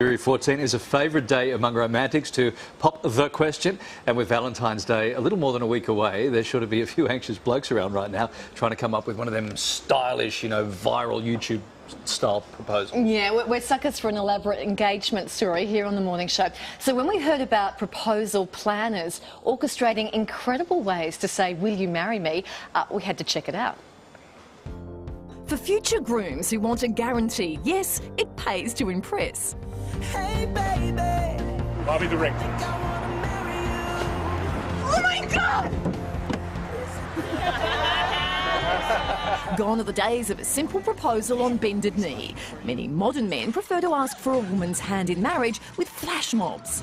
February 14 is a favourite day among romantics to pop the question, and with Valentine's Day a little more than a week away, there's sure to be a few anxious blokes around right now trying to come up with one of them stylish, viral YouTube style proposals. Yeah, we're suckers for an elaborate engagement story here on The Morning Show. So when we heard about proposal planners orchestrating incredible ways to say, "Will you marry me?" We had to check it out. For future grooms who want a guarantee, yes, it pays to impress. Hey baby, Bobby the ring. Oh my God! Gone are the days of a simple proposal on bended knee. Many modern men prefer to ask for a woman's hand in marriage with flash mobs.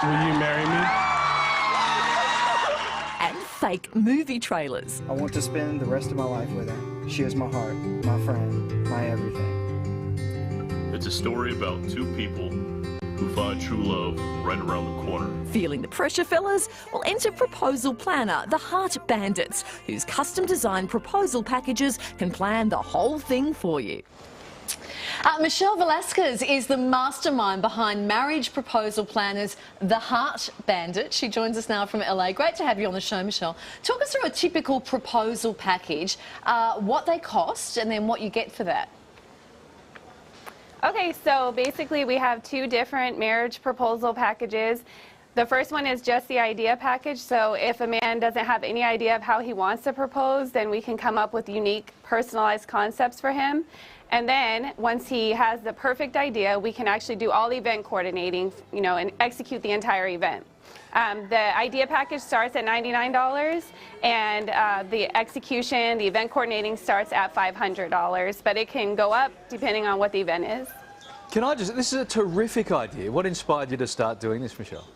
Will you marry me? And fake movie trailers. I want to spend the rest of my life with her. She is my heart, my friend, my everything. It's a story about two people who find true love right around the corner. Feeling the pressure, fellas? Well, enter proposal planner, the Heart Bandits, whose custom-designed proposal packages can plan the whole thing for you. Michele Velazquez is the mastermind behind marriage proposal planners, the Heart Bandit. She joins us now from LA. Great to have you on the show, Michele. Talk us through a typical proposal package, what they cost, and then what you get for that. Okay, so basically we have two different marriage proposal packages. The first one is just the idea package, so if a man doesn't have any idea of how he wants to propose, then we can come up with unique, personalized concepts for him. And then, once he has the perfect idea, we can actually do all the event coordinating, and execute the entire event. The idea package starts at $99, and the execution, the event coordinating starts at $500, but it can go up depending on what the event is. This is a terrific idea. What inspired you to start doing this, Michele?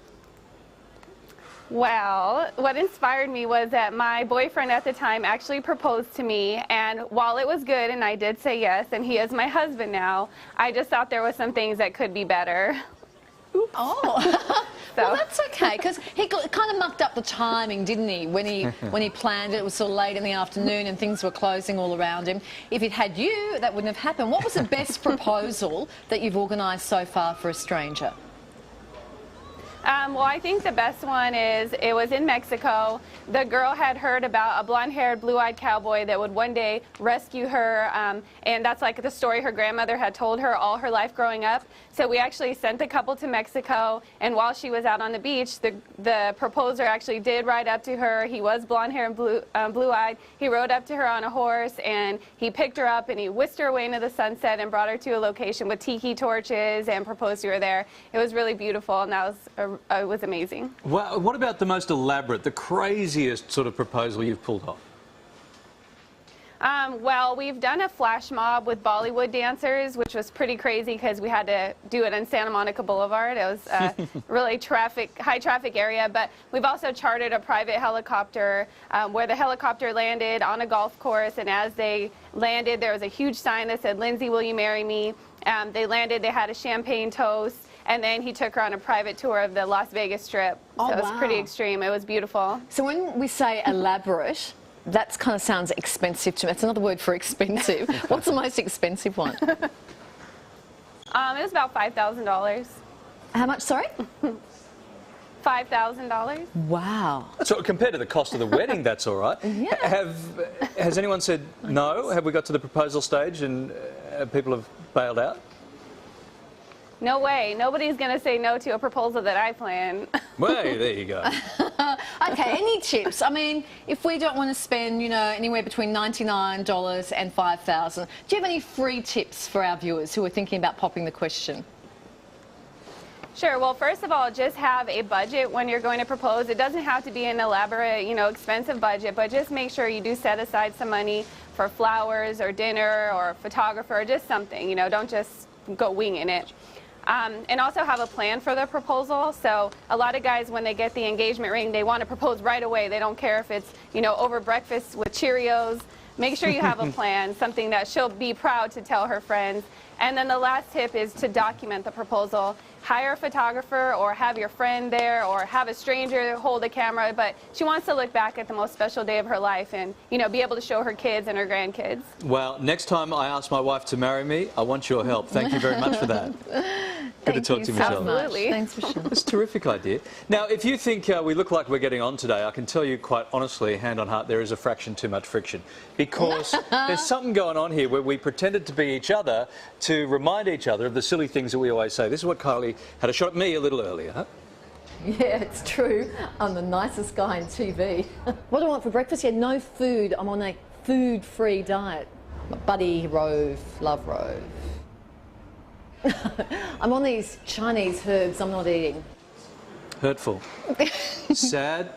Well, what inspired me was that my boyfriend at the time actually proposed to me, and while it was good and I did say yes, and he is my husband now, I just thought there were some things that could be better. Oops. Oh, well, that's okay, because he kind of mucked up the timing, didn't he? When he planned it, it was sort of late in the afternoon and things were closing all around him. If he'd had you, that wouldn't have happened. What was the best proposal that you've organised so far for a stranger? Well, I think the best one is, it was in Mexico. The girl had heard about a blonde-haired, blue-eyed cowboy that would one day rescue her, and that's like the story her grandmother had told her all her life growing up. So we actually sent the couple to Mexico, and while she was out on the beach, the proposer actually did ride up to her. He was blonde-haired and blue-eyed. He rode up to her on a horse, and he picked her up, and he whisked her away into the sunset and brought her to a location with tiki torches and proposed to her there. It was really beautiful, and that was it was amazing. Well, what about the most elaborate, the craziest sort of proposal you've pulled off? Well, we've done a flash mob with Bollywood dancers, which was pretty crazy because we had to do it on Santa Monica Boulevard. It was a really high traffic area, but we've also chartered a private helicopter where the helicopter landed on a golf course, and as they landed, there was a huge sign that said, "Lindsay, will you marry me?" They landed, they had a champagne toast, and then he took her on a private tour of the Las Vegas Strip. Oh, so it was pretty extreme. It was beautiful. So when we say elaborate, that kind of sounds expensive to me. That's another word for expensive. What's the most expensive one? It was about $5,000. How much, sorry? $5,000. Wow. So compared to the cost of the wedding, that's all right. Yeah. Has anyone said no? Have we got to the proposal stage and people have bailed out? No way. Nobody's going to say no to a proposal that I plan. Well, there you go. Okay, any tips? I mean, if we don't want to spend, anywhere between $99 and $5,000, do you have any free tips for our viewers who are thinking about popping the question? Sure. Well, first of all, just have a budget when you're going to propose. It doesn't have to be an elaborate, expensive budget, but just make sure you do set aside some money for flowers or dinner or a photographer or just something. Don't just go winging it. And also have a plan for the proposal. So a lot of guys, when they get the engagement ring, they want to propose right away. They don't care if it's, over breakfast with Cheerios. Make sure you have a plan, something that she'll be proud to tell her friends. And then the last tip is to document the proposal. hire a photographer or have your friend there or have a stranger hold a camera, but she wants to look back at the most special day of her life and, you know, be able to show her kids and her grandkids. Well, next time I ask my wife to marry me, I want your help. Thank you very much for that. Good to talk to you, Michele. Absolutely. Thanks, Michele. That's a terrific idea. Now, if you think we look like we're getting on today, I can tell you quite honestly, hand on heart, there is a fraction too much friction. Because there's something going on here where we pretended to be each other to remind each other of the silly things that we always say. This is what Kylie had a shot at me a little earlier. Huh? Yeah, it's true. I'm the nicest guy in TV. What do I want for breakfast? Yeah, no food. I'm on a food-free diet. Buddy Rove, love Rove. I'm on these Chinese herbs I'm not eating. Hurtful. Sad.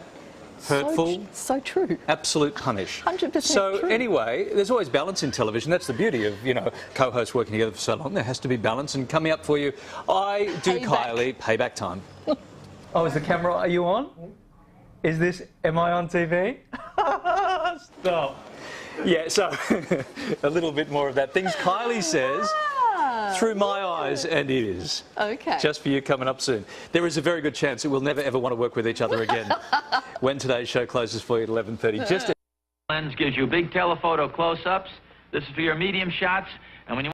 Hurtful. So true. Absolute punish. 100% So true. anyway, there's always balance in television. That's the beauty of, you know, co-hosts working together for so long. There has to be balance. And coming up for you, I do Kylie payback time. Oh, is the camera, are you on? Is this, am I on TV? Stop. Yeah, so a little bit more of that. Things Kylie says through my eyes, and it is. Okay. Just for you coming up soon. There is a very good chance that we'll never ever want to work with each other again when today's show closes for you at 11:30. Just Lens gives you big telephoto close-ups. This is for your medium shots, and when you